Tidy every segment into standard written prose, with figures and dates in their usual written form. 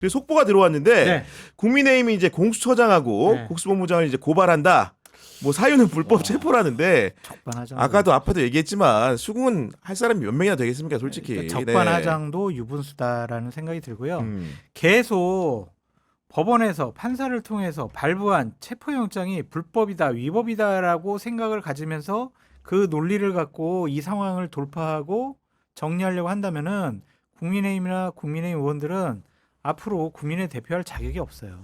그래서 속보가 들어왔는데 네. 국민의힘이 이제 공수처장하고 네. 국수본부장을 이제 고발한다. 뭐 사유는 불법 체포라는데 적반하장. 아까도 아파도 얘기했지만 수긍은 할 사람이 몇 명이나 되겠습니까, 솔직히. 그러니까 적반하장도 유분수다라는 생각이 들고요. 음. 계속 법원에서 판사를 통해서 발부한 체포영장이 불법이다, 위법이다라고 생각을 가지면서 그 논리를 갖고 이 상황을 돌파하고 정리하려고 한다면은 국민의힘이나 국민의힘 의원들은 앞으로 국민을 대표할 자격이 없어요.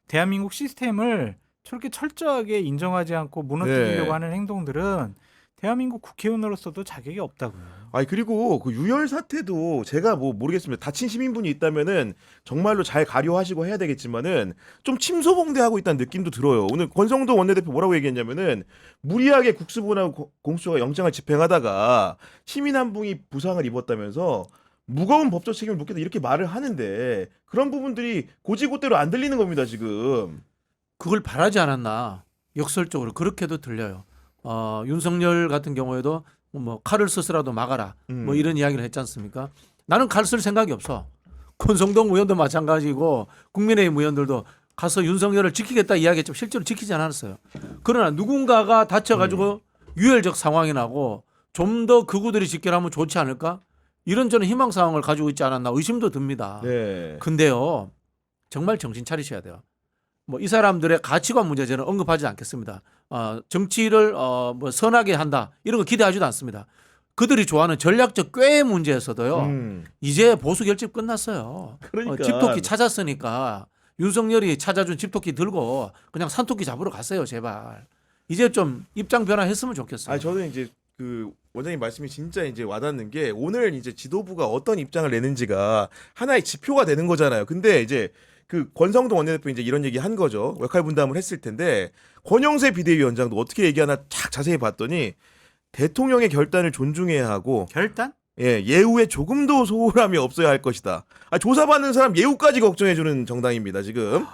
대한민국 시스템을 저렇게 철저하게 인정하지 않고 무너뜨리려고 네. 하는 행동들은 대한민국 국회의원으로서도 자격이 없다고요. 아니 그리고 그 유혈 사태도 제가 뭐 모르겠습니다. 다친 시민분이 있다면은 정말로 잘 가려하시고 해야 되겠지만은 좀 침소봉대하고 있다는 느낌도 들어요. 오늘 권성동 원내대표 뭐라고 얘기했냐면은 무리하게 국수본하고 공수처가 영장을 집행하다가 시민 한 분이 부상을 입었다면서 무거운 법적 책임을 묻겠다 이렇게 말을 하는데 그런 부분들이 고지고대로 안 들리는 겁니다 지금. 그걸 바라지 않았나 역설적으로 그렇게도 들려요. 윤석열 같은 경우에도 뭐 칼을 써서라도 막아라 뭐 이런 이야기를 했지 않습니까? 나는 칼 쓸 생각이 없어. 권성동 의원도 마찬가지고 국민의힘 의원들도 가서 윤석열을 지키겠다 이야기했지만 실제로 지키지 않았어요. 그러나 누군가가 다쳐가지고 유혈적 상황이 나고 좀 더 극우들이 직결하면 좋지 않을까? 이런 저는 희망 사항을 가지고 있지 않았나 의심도 듭니다. 네. 근데요 정말 정신 차리셔야 돼요. 뭐 이 사람들의 가치관 문제 저는 언급하지 않겠습니다. 정치를 뭐 선하게 한다 이런 거 기대하지도 않습니다. 그들이 좋아하는 전략적 꾀의 문제에서도요. 이제 보수 결집 끝났어요. 그러니까. 집토끼 찾았으니까 윤석열이 찾아준 집토끼 들고 그냥 산토끼 잡으러 갔어요. 제발. 이제 좀 입장 변화했으면 좋겠어요. 아니 저는 이제 그 원장님 말씀이 진짜 이제 와닿는 게 오늘 이제 지도부가 어떤 입장을 내는지가 하나의 지표가 되는 거잖아요. 근데 이제 그 권성동 원내대표 이제 이런 얘기 한 거죠. 역할 분담을 했을 텐데 권영세 비대위원장도 어떻게 얘기하나 착 자세히 봤더니 대통령의 결단을 존중해야 하고 결단? 예우에 조금도 소홀함이 없어야 할 것이다. 조사받는 사람 예우까지 걱정해주는 정당입니다 지금.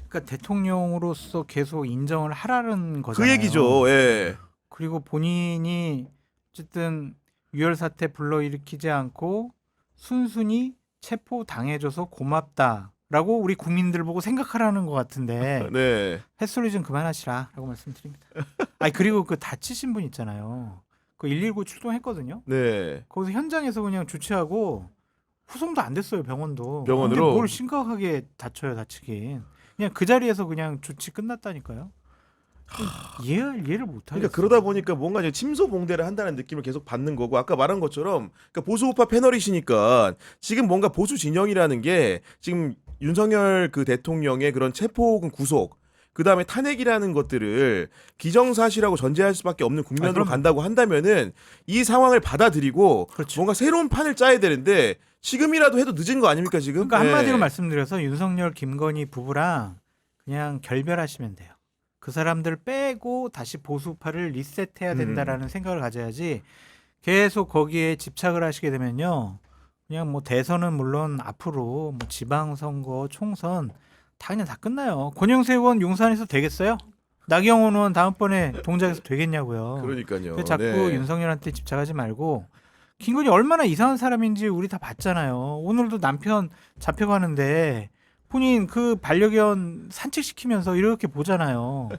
그러니까 대통령으로서 계속 인정을 하라는 거잖아요. 그 얘기죠. 예. 그리고 본인이 어쨌든 유혈 사태 불러일으키지 않고 순순히 체포 당해줘서 고맙다라고 우리 국민들 보고 생각하라는 것 같은데 네. 햇소리 좀 그만하시라라고 말씀드립니다. 아니 그리고 그 다치신 분 있잖아요. 그 119 출동했거든요. 네. 거기서 현장에서 그냥 주치하고 후송도 안 됐어요 병원도. 병원으로? 근데 뭘 심각하게 다쳐요 다치긴. 그냥 그 자리에서 그냥 조치 끝났다니까요. 이해를 못하겠어요. 그러니까 그러다 보니까 뭔가 이제 침소봉대를 한다는 느낌을 계속 받는 거고 아까 말한 것처럼 그러니까 보수 우파 패널이시니까 지금 뭔가 보수 진영이라는 게 지금 윤석열 그 대통령의 그런 체포 혹은 구속 그다음에 탄핵이라는 것들을 기정사실하고 전제할 수밖에 없는 국면으로 그럼요. 간다고 한다면은 이 상황을 받아들이고 그렇죠. 뭔가 새로운 판을 짜야 되는데 지금이라도 해도 늦은 거 아닙니까 지금? 그러니까 한마디로 네. 말씀드려서 윤석열 김건희 부부랑 그냥 결별하시면 돼요. 그 사람들 빼고 다시 보수파를 리셋해야 된다라는 생각을 가져야지 계속 거기에 집착을 하시게 되면요. 그냥 뭐 대선은 물론 앞으로 뭐 지방선거, 총선 다 그냥 다 끝나요. 권영세 의원 용산에서 되겠어요? 나경원 의원 다음번에 동작에서 되겠냐고요. 그러니까요. 그래서 자꾸 네. 윤석열한테 집착하지 말고 김건희 얼마나 이상한 사람인지 우리 다 봤잖아요. 오늘도 남편 잡혀가는데 본인 그 반려견 산책시키면서 이렇게 보잖아요.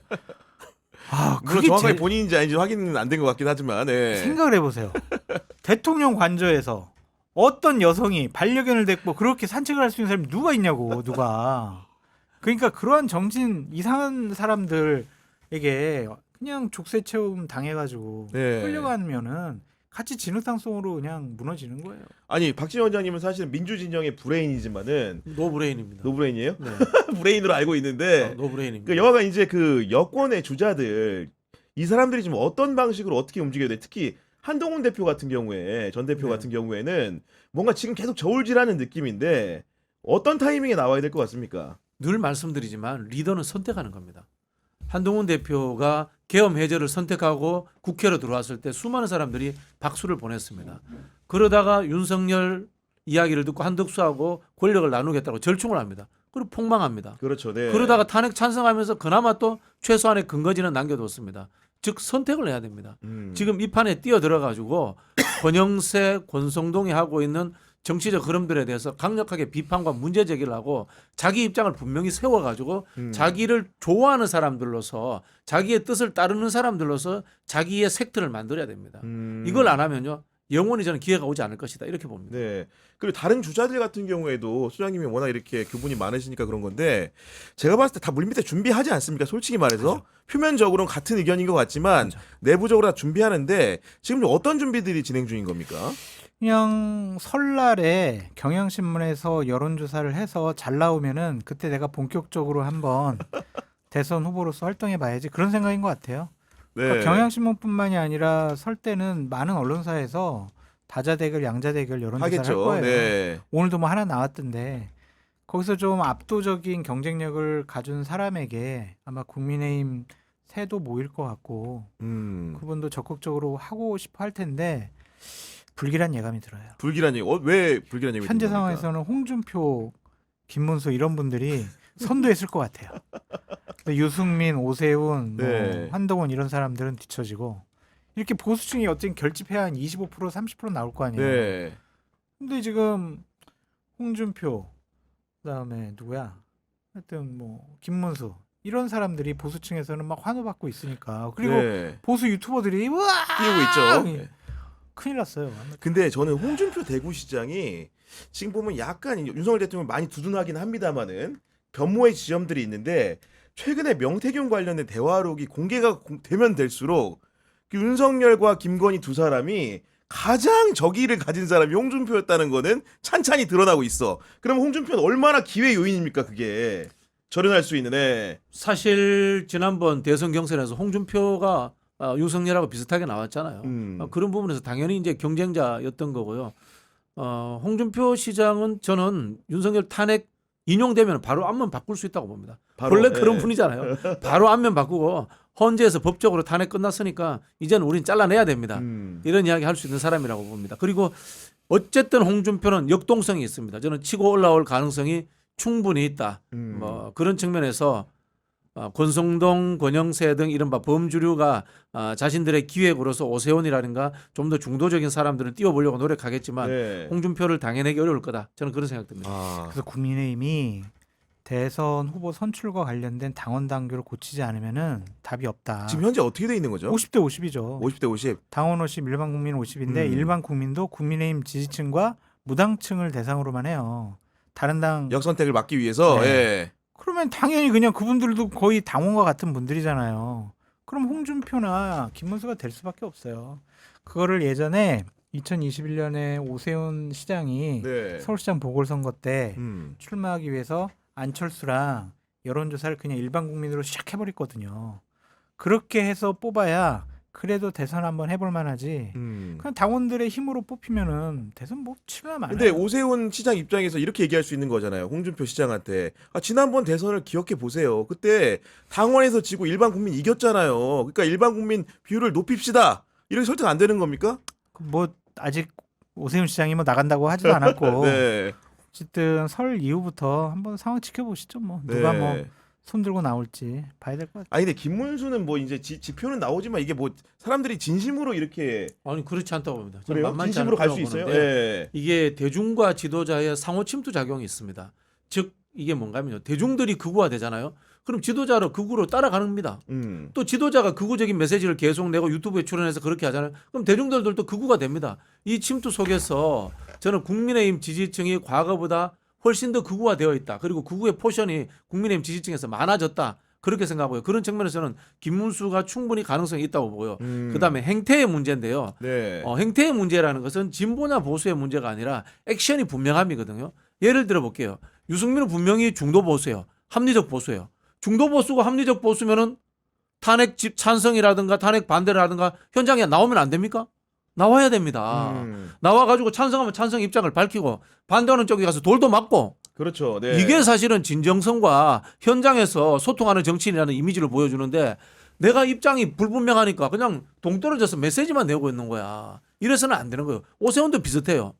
물론 그게 정확하게 제일 본인인지 아닌지 확인은 안 된 것 같긴 하지만 네. 생각을 해보세요. 대통령 관저에서 어떤 여성이 반려견을 데리고 그렇게 산책을 할 수 있는 사람이 누가 있냐고 누가. 그러니까 그러한 정신 이상한 사람들에게 그냥 족쇄 체험 당해가지고 네. 끌려가면은 같이 진흙탕송으로 그냥 무너지는 거예요. 아니 박진 원장님은 사실은 민주진영의 브레인이지만은 노브레인입니다. 노브레인이에요? 네. 브레인으로 알고 있는데 노브레인입니다. 그 여하간 이제 그 여권의 주자들 이 사람들이 지금 어떤 방식으로 어떻게 움직여야 돼? 특히 한동훈 대표 같은 경우에 전 대표 네. 같은 경우에는 뭔가 지금 계속 저울질하는 느낌인데 어떤 타이밍에 나와야 될 것 같습니까? 늘 말씀드리지만 리더는 선택하는 겁니다. 한동훈 대표가 계엄 해제를 선택하고 국회로 들어왔을 때 수많은 사람들이 박수를 보냈습니다. 그러다가 윤석열 이야기를 듣고 한덕수하고 권력을 나누겠다고 절충을 합니다. 그리고 폭망합니다. 그렇죠. 네. 그러다가 탄핵 찬성하면서 그나마 또 최소한의 근거지는 남겨뒀습니다. 즉 선택을 해야 됩니다. 지금 이 판에 뛰어들어가지고 권영세, 권성동이 하고 있는 정치적 흐름들에 대해서 강력하게 비판과 문제 제기를 하고 자기 입장을 분명히 세워가지고 자기를 좋아하는 사람들로서 자기의 뜻을 따르는 사람들로서 자기의 섹터를 만들어야 됩니다. 이걸 안 하면요 영원히 저는 기회가 오지 않을 것이다 이렇게 봅니다. 네. 그리고 다른 주자들 같은 경우에도 소장님이 워낙 이렇게 교분이 많으시니까 그런 건데 제가 봤을 때 다 물밑에 준비하지 않습니까? 솔직히 말해서 그렇죠. 표면적으로는 같은 의견인 것 같지만 그렇죠. 내부적으로 다 준비하는데 지금 어떤 준비들이 진행 중인 겁니까? 그냥 설날에 경향신문에서 여론조사를 해서 잘 나오면은 그때 내가 본격적으로 한번 대선 후보로서 활동해봐야지 그런 생각인 것 같아요. 네. 그러니까 경향신문뿐만이 아니라 설 때는 많은 언론사에서 다자대결, 양자대결 여론조사를 할 하겠죠. 거예요. 네. 오늘도 뭐 하나 나왔던데 거기서 좀 압도적인 경쟁력을 가진 사람에게 아마 국민의힘 새도 모일 것 같고 그분도 적극적으로 하고 싶어 할 텐데 불길한 예감이 들어요. 불길한 얘기. 왜 불길한 얘기? 현재 상황에서는 홍준표, 김문수 이런 분들이 선두했을 것 같아요. 유승민, 오세훈, 네. 뭐 한동훈 이런 사람들은 뒤처지고 이렇게 보수층이 어쨌든 결집해야 한 25% 30% 나올 거 아니에요. 네. 근데 지금 홍준표 그다음에 누구야? 하여튼 뭐 김문수 이런 사람들이 보수층에서는 막 환호받고 있으니까 그리고 네. 보수 유튜버들이 우와 뛰고 있죠. 네. 큰일 났어요. 근데 저는 홍준표 대구시장이 지금 보면 약간 윤석열 대통령 많이 두둔하긴 합니다만은 변모의 지점들이 있는데 최근에 명태균 관련된 대화록이 공개가 되면 될수록 그 윤석열과 김건희 두 사람이 가장 적의를 가진 사람이 홍준표였다는 거는 찬찬히 드러나고 있어. 그럼 홍준표는 얼마나 기회 요인입니까 그게 절연할 수 있는 애. 사실 지난번 대선 경선에서 홍준표가 윤석열하고 비슷하게 나왔잖아요. 그런 부분에서 당연히 이제 경쟁자였던 거고요. 홍준표 시장은 저는 윤석열 탄핵 인용되면 바로 안면 바꿀 수 있다고 봅니다. 바로, 원래 예. 그런 분이잖아요. 바로 안면 바꾸고 헌재에서 법적으로 탄핵 끝났으니까 이제는 우린 잘라내야 됩니다. 이런 이야기 할 수 있는 사람이라고 봅니다. 그리고 어쨌든 홍준표는 역동성이 있습니다. 저는 치고 올라올 가능성이 충분히 있다. 뭐 그런 측면에서 권성동, 권영세 등 이른바 범주류가 자신들의 기획으로서 오세훈이라든가 좀 더 중도적인 사람들을 띄워보려고 노력하겠지만 네. 홍준표를 당해내기 어려울 거다. 저는 그런 생각됩니다. 그래서 국민의힘이 대선 후보 선출과 관련된 당원 당규를 고치지 않으면은 답이 없다. 지금 현재 어떻게 돼 있는 거죠? 50대 50이죠. 50대 50. 당원 50, 일반 국민 50인데 일반 국민도 국민의힘 지지층과 무당층을 대상으로만 해요. 다른 당 역선택을 막기 위해서. 네. 예. 그러면 당연히 그냥 그분들도 거의 당원과 같은 분들이잖아요. 그럼 홍준표나 김문수가 될 수밖에 없어요. 그거를 예전에 2021년에 오세훈 시장이 네. 서울시장 보궐선거 때 출마하기 위해서 안철수랑 여론조사를 그냥 일반 국민으로 시작해버렸거든요. 그렇게 해서 뽑아야 그래도 대선 한번 해볼 만하지. 그냥 당원들의 힘으로 뽑히면은 대선 뭐 치면 안 근데 오세훈 시장 입장에서 이렇게 얘기할 수 있는 거잖아요. 홍준표 시장한테. 지난번 대선을 기억해 보세요. 그때 당원에서 지고 일반 국민 이겼잖아요. 그러니까 일반 국민 비율을 높입시다. 이렇게 설득 안 되는 겁니까? 뭐 아직 오세훈 시장이 뭐 나간다고 하지도 않았고 네. 어쨌든 설 이후부터 한번 상황 지켜보시죠. 뭐 누가 네. 뭐 손 들고 나올지 봐야 될 것 같아요. 아니 근데 김문수는 뭐 이제 지표는 나오지만 이게 뭐 사람들이 진심으로 이렇게 아니 그렇지 않다고 봅니다. 저는 그래요? 만만치 진심으로 갈 수 않다고 있어요? 보는데 예. 이게 대중과 지도자의 상호 침투 작용이 있습니다. 즉 이게 뭔가면요. 대중들이 극우화되잖아요. 그럼 지도자를 극우로 따라가는겁니다. 또 지도자가 극우적인 메시지를 계속 내고 유튜브에 출연해서 그렇게 하잖아요. 그럼 대중들도 극우가 됩니다. 이 침투 속에서 저는 국민의힘 지지층이 과거보다 훨씬 더 극우화되어 있다. 그리고 극우의 포션이 국민의힘 지지층에서 많아졌다. 그렇게 생각하고요. 그런 측면에서는 김문수가 충분히 가능성이 있다고 보고요. 그다음에 행태의 문제인데요. 네. 행태의 문제라는 것은 진보나 보수의 문제가 아니라 액션이 분명함이거든요. 예를 들어 볼게요. 유승민은 분명히 중도 보수예요. 합리적 보수예요. 중도 보수고 합리적 보수면은 탄핵 찬성이라든가 탄핵 반대라든가 현장에 나오면 안 됩니까? 나와야 됩니다. 나와가지고 찬성하면 찬성 입장을 밝히고 반대하는 쪽에 가서 돌도 맞고 그렇죠. 네. 이게 사실은 진정성과 현장에서 소통하는 정치인이라는 이미지를 보여주는데 내가 입장이 불분명하니까 그냥 동떨어져서 메시지만 내고 있는 거야. 이래서는 안 되는 거예요. 오세훈도 비슷해요.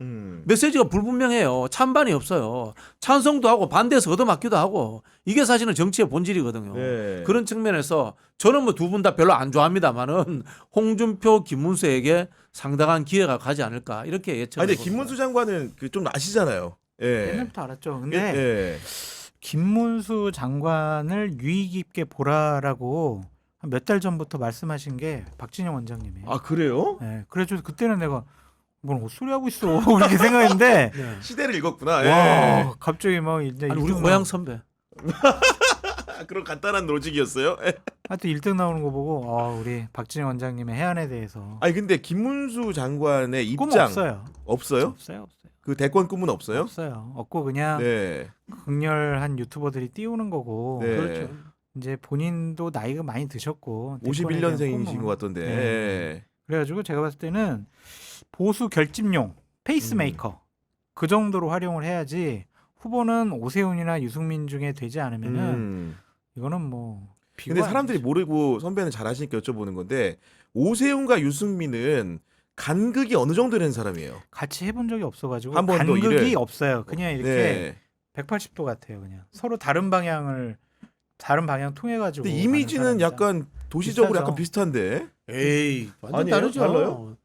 메시지가 불분명해요. 찬반이 없어요. 찬성도 하고 반대해서 얻어맞기도 하고 이게 사실은 정치의 본질이거든요. 네. 그런 측면에서 저는 뭐 두 분 다 별로 안 좋아합니다만은 홍준표, 김문수에게 상당한 기회가 가지 않을까 이렇게 예측을 아니, 근데 해봅니다. 김문수 장관은 그 좀 아시잖아요. 예. 옛날부터 알았죠. 근데 예. 김문수 장관을 유의 깊게 보라라고 한 몇 달 전부터 말씀하신 게 박진영 원장님이에요. 아, 그래요? 네, 그래서 그때는 내가 뭘 헛소리 하고 있어 그렇게 생각했는데 네. 시대를 읽었구나. 와 예. 갑자기 막 이제 아니, 우리 1등 고향 선배. 그런 간단한 로직이었어요. 예. 하여튼 1등 나오는 거 보고 우리 박진영 원장님의 해안에 대해서 아니, 근데 김문수 장관의 꿈 입장 없어요. 없어요? 없어요. 그 대권 꿈은 없어요? 없어요. 없고 그냥 네. 극렬한 유튜버들이 띄우는 거고 네. 그렇죠. 이제 본인도 나이가 많이 드셨고 51년생이신 것 같던데. 네. 예. 그래가지고 제가 봤을 때는 보수 결집용 페이스메이커 그 정도로 활용을 해야지 후보는 오세훈이나 유승민 중에 되지 않으면은 이거는 뭐 비교 근데 사람들이 모르고 선배는 잘 아시니까 여쭤보는 건데 오세훈과 유승민은 간극이 어느 정도 되는 사람이에요? 같이 해본 적이 없어가지고 한 번도 간극이 일을- 없어요. 그냥 이렇게 네. 180도 같아요. 그냥 서로 다른 방향 통해 가지고. 근데 이미지는 약간 도시적으로 비슷하죠. 약간 비슷한데. 에이, 완전 아니에요? 다르죠. 달라요?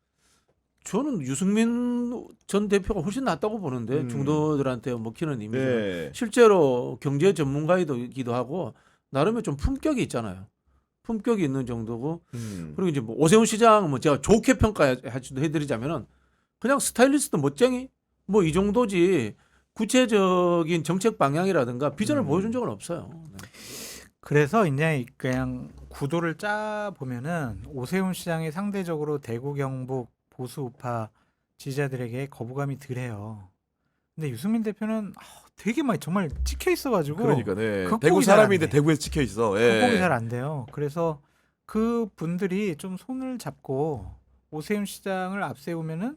저는 유승민 전 대표가 훨씬 낫다고 보는데 중도들한테 먹히는 이미지. 네. 실제로 경제 전문가이기도 하고 나름의 좀 품격이 있잖아요. 품격이 있는 정도고 그리고 이제 뭐 오세훈 시장 뭐 제가 좋게 평가해드리자면은 그냥 스타일리스트 멋쟁이 뭐 이 정도지 구체적인 정책 방향이라든가 비전을 보여준 적은 없어요. 네. 그래서 이제 그냥 구도를 짜 보면은 오세훈 시장이 상대적으로 대구 경북 보수 우파 지지자들에게 거부감이 덜해요. 근데 유승민 대표는 되게 많이 정말 찍혀 있어가지고 그러니까 네. 극복이 대구 잘안 사람인데 돼. 대구에 찍혀 있어. 예. 극복이 잘 안 돼요. 그래서 그 분들이 좀 손을 잡고 오세훈 시장을 앞세우면은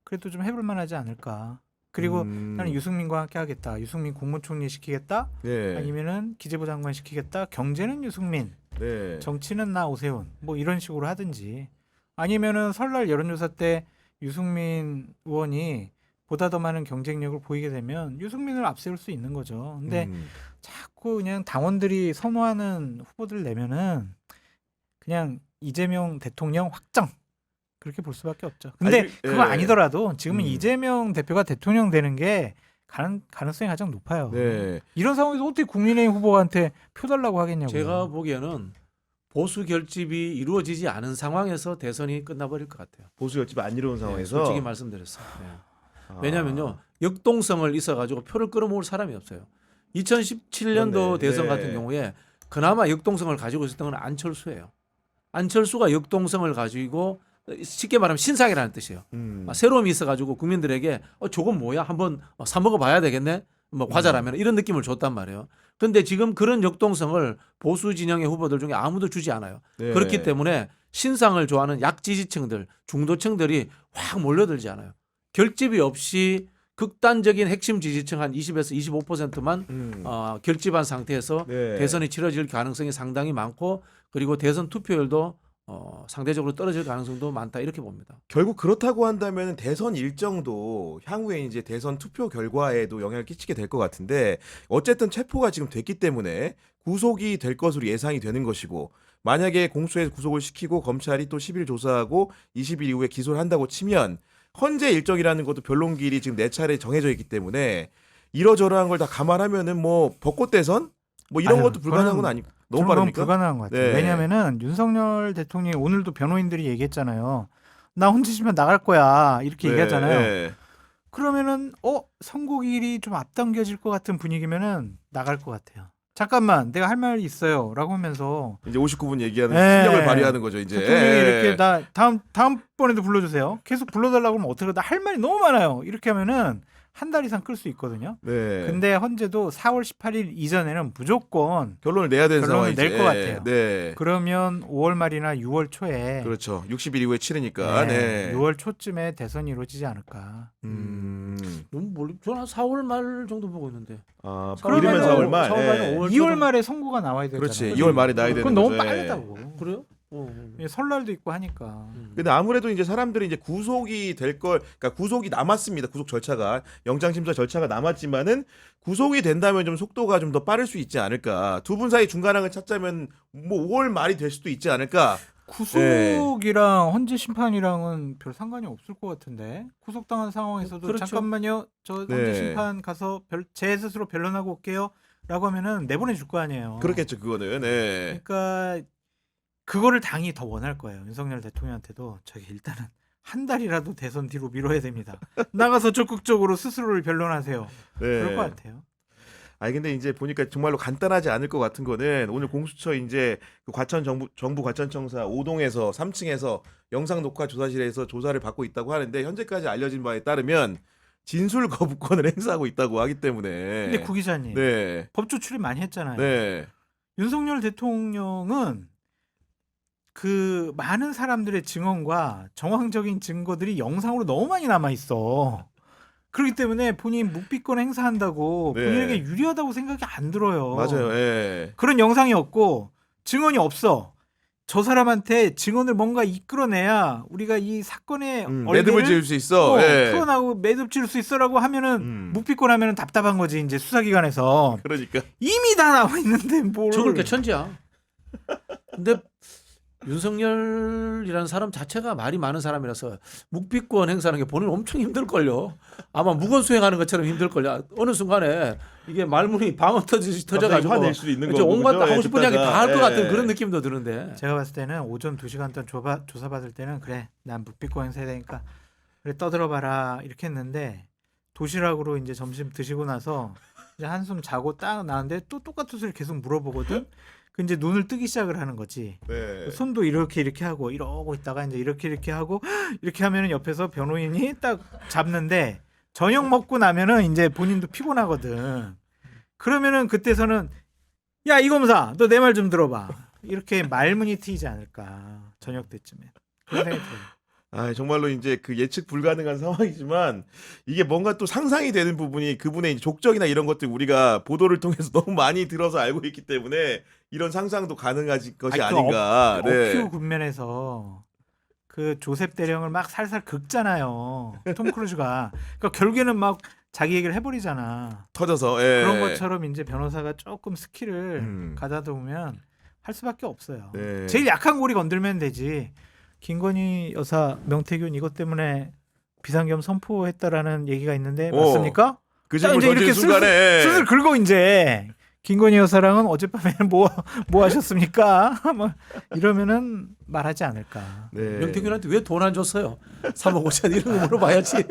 그래도 좀 해볼 만하지 않을까. 그리고 나는 유승민과 함께 하겠다. 유승민 국무총리 시키겠다. 네. 아니면은 기재부 장관 시키겠다. 경제는 유승민, 네. 정치는 나 오세훈. 뭐 이런 식으로 하든지. 아니면은 설날 여론조사 때 유승민 의원이 보다 더 많은 경쟁력을 보이게 되면 유승민을 앞세울 수 있는 거죠. 근데 자꾸 그냥 당원들이 선호하는 후보들 내면은 그냥 이재명 대통령 확정 그렇게 볼 수밖에 없죠. 근데 아니, 그거 예. 아니더라도 지금은 이재명 대표가 대통령 되는 게 가능성이 가장 높아요. 네. 이런 상황에서 어떻게 국민의힘 후보한테 표 달라고 하겠냐고요. 제가 보기에는 보수 결집이 이루어지지 않은 상황에서 대선이 끝나버릴 것 같아요. 보수 결집 안 이루어진 네, 상황에서 솔직히 말씀드렸어요. 네. 아. 왜냐하면요 역동성을 있어가지고 표를 끌어모을 사람이 없어요. 2017년도 그렇네. 대선 네. 같은 경우에 그나마 역동성을 가지고 있었던 건 안철수예요. 안철수가 역동성을 가지고 쉽게 말하면 신상이라는 뜻이에요. 새로움이 있어가지고 국민들에게 저건 뭐야 한번 사 먹어봐야 되겠네. 뭐 과자라면 이런 느낌을 줬단 말이에요. 그런데 지금 그런 역동성을 보수 진영의 후보들 중에 아무도 주지 않아요. 네. 그렇기 때문에 신상을 좋아하는 약지지층들, 중도층들이 확 몰려들지 않아요. 결집이 없이 극단적인 핵심 지지층 한 20에서 25%만 결집한 상태에서 네. 대선이 치러질 가능성이 상당히 많고 그리고 대선 투표율도 상대적으로 떨어질 가능성도 많다 이렇게 봅니다. 결국 그렇다고 한다면 대선 일정도 향후에 이제 대선 투표 결과에도 영향을 끼치게 될 것 같은데 어쨌든 체포가 지금 됐기 때문에 구속이 될 것으로 예상이 되는 것이고 만약에 공수처에서 구속을 시키고 검찰이 또 10일 조사하고 20일 이후에 기소를 한다고 치면 헌재 일정이라는 것도 변론기일이 지금 4차례 정해져 있기 때문에 이러저러한 걸 다 감안하면은 뭐 벚꽃 대선 뭐 이런 아유, 것도 불가능한 건 아니고 너무 저는 빠릅니까? 불가능한 것 같아요. 네. 왜냐하면은 윤석열 대통령이 오늘도 변호인들이 얘기했잖아요. 나 혼자시면 나갈 거야 이렇게 네, 얘기하잖아요. 네. 그러면은 선고기일이 좀 앞당겨질 것 같은 분위기면은 나갈 것 같아요. 잠깐만 내가 할 말이 있어요라고 하면서 이제 59분 얘기하는 네. 실력을 발휘하는 거죠 이제. 대통령이 이렇게 나 다음번에도 불러주세요. 계속 불러달라고 하면 어떻게 나 할 말이 너무 많아요. 이렇게 하면은 한 달 이상 끌 수 있거든요. 네. 근데 헌재도 4월 18일 이전에는 무조건 결론을 내야 되는 결론을 상황이지. 낼 것 같아요. 네. 그러면 5월 말이나 6월 초에 그렇죠. 60일 이후에 치르니까. 네. 6월 초쯤에 대선이 이루어지지 않을까. 너무 멀리. 저는 한 4월 말 정도 보고 있는데. 아, 그러면은 이르면 4월 말. 4월 말에 예. 5월 2월 말에 선고가 나와야 되잖아요. 그렇지. 2월 말에 나야 되는 그건 너무 거죠. 예. 빠르다고. 그래요? 설날도 있고 하니까. 근데 아무래도 이제 사람들이 이제 구속이 될 걸, 그러니까 구속이 남았습니다. 구속 절차가 영장 심사 절차가 남았지만은 구속이 된다면 좀 속도가 좀 더 빠를 수 있지 않을까. 두 분 사이 중간항을 찾자면 뭐 5월 말이 될 수도 있지 않을까. 구속이랑 헌재 심판이랑은 별 상관이 없을 것 같은데 구속당한 상황에서도 그렇죠. 잠깐만요 저 네. 헌재 심판 가서 제 스스로 변론하고 올게요 라고 하면은 내보내줄 거 아니에요. 그렇겠죠, 그거는. 네. 그러니까 그거를 당이 더 원할 거예요. 윤석열 대통령한테도 저기 일단은 한 달이라도 대선 뒤로 미뤄야 됩니다. 나가서 적극적으로 스스로를 변론하세요. 네. 그럴 것 같아요. 아니 근데 이제 보니까 정말로 간단하지 않을 것 같은 거는 오늘 공수처 이제 그 과천 정부 과천청사 5동에서 3층에서 영상 녹화 조사실에서 조사를 받고 있다고 하는데 현재까지 알려진 바에 따르면 진술 거부권을 행사하고 있다고 하기 때문에. 근데 구 기자님 네. 법조 출입 많이 했잖아요. 네. 윤석열 대통령은 그 많은 사람들의 증언과 정황적인 증거들이 영상으로 너무 많이 남아 있어. 그렇기 때문에 본인 묵비권 행사한다고 네. 본인에게 유리하다고 생각이 안 들어요. 맞아요. 예. 그런 영상이 없고 증언이 없어. 저 사람한테 증언을 뭔가 이끌어내야 우리가 이 사건의 매듭을 지을 수 있어. 예. 풀어나고 매듭 지을 수 있어라고 하면은 묵비권 하면은 답답한 거지 이제 수사기관에서 그러니까. 이미 다 나와 있는데 뭘? 저걸 게 천지야. 근데 윤석열이라는 사람 자체가 말이 많은 사람이라서 묵비권 행사하는 게 본인 엄청 힘들걸요. 아마 무건 수행하는 것처럼 힘들걸요. 어느 순간에 이게 말문이 방언 터지듯이 터져가지고 화낼 수도 있는 그렇죠. 거고. 온갖 그죠? 하고 싶은 이야기 듣다가. 다 할 것 예. 같은 그런 느낌도 드는데. 제가 봤을 때는 오전 2시간 동안 조사받을 때는 그래 난 묵비권 행사해야 되니까 그래 떠들어봐라 이렇게 했는데 도시락으로 이제 점심 드시고 나서 이제 한숨 자고 딱 나는데 또 똑같은 소리 계속 물어보거든. 그 이제 눈을 뜨기 시작을 하는 거지. 네. 손도 이렇게 하고 이러고 있다가 이제 이렇게 하고 이렇게 하면은 옆에서 변호인이 딱 잡는데 저녁 먹고 나면은 이제 본인도 피곤하거든. 그러면은 그때서는 야 이검사 너 내 말 좀 들어봐. 이렇게 말문이 트이지 않을까 저녁 때쯤에. 그런 생각이 들어요. 아, 정말로 이제 그 예측 불가능한 상황이지만 이게 뭔가 또 상상이 되는 부분이 그분의 이제 족적이나 이런 것들 우리가 보도를 통해서 너무 많이 들어서 알고 있기 때문에 이런 상상도 가능한 것이 아니, 아닌가. 어퓨 국면에서 그 조셉 대령을 막 살살 긁잖아요. 톰 크루즈가. 그러니까 결국에는 막 자기 얘기를 해버리잖아. 터져서. 예. 그런 것처럼 이제 변호사가 조금 스킬을 음. 가다듬으면 할 수밖에 없어요. 네. 제일 약한 고리 건들면 되지. 김건희 여사 명태균 이것 때문에 비상겸 선포했다라는 얘기가 있는데 맞습니까? 그 질문 이제 던지는 이렇게 순간에 슬슬 긁어 이제. 김건희 여사랑은 어젯밤에 뭐 하셨습니까? 뭐 이러면은 말하지 않을까. 네. 명태균한테 왜 돈 안 줬어요? 3억 5천 이런 거 물어봐야지.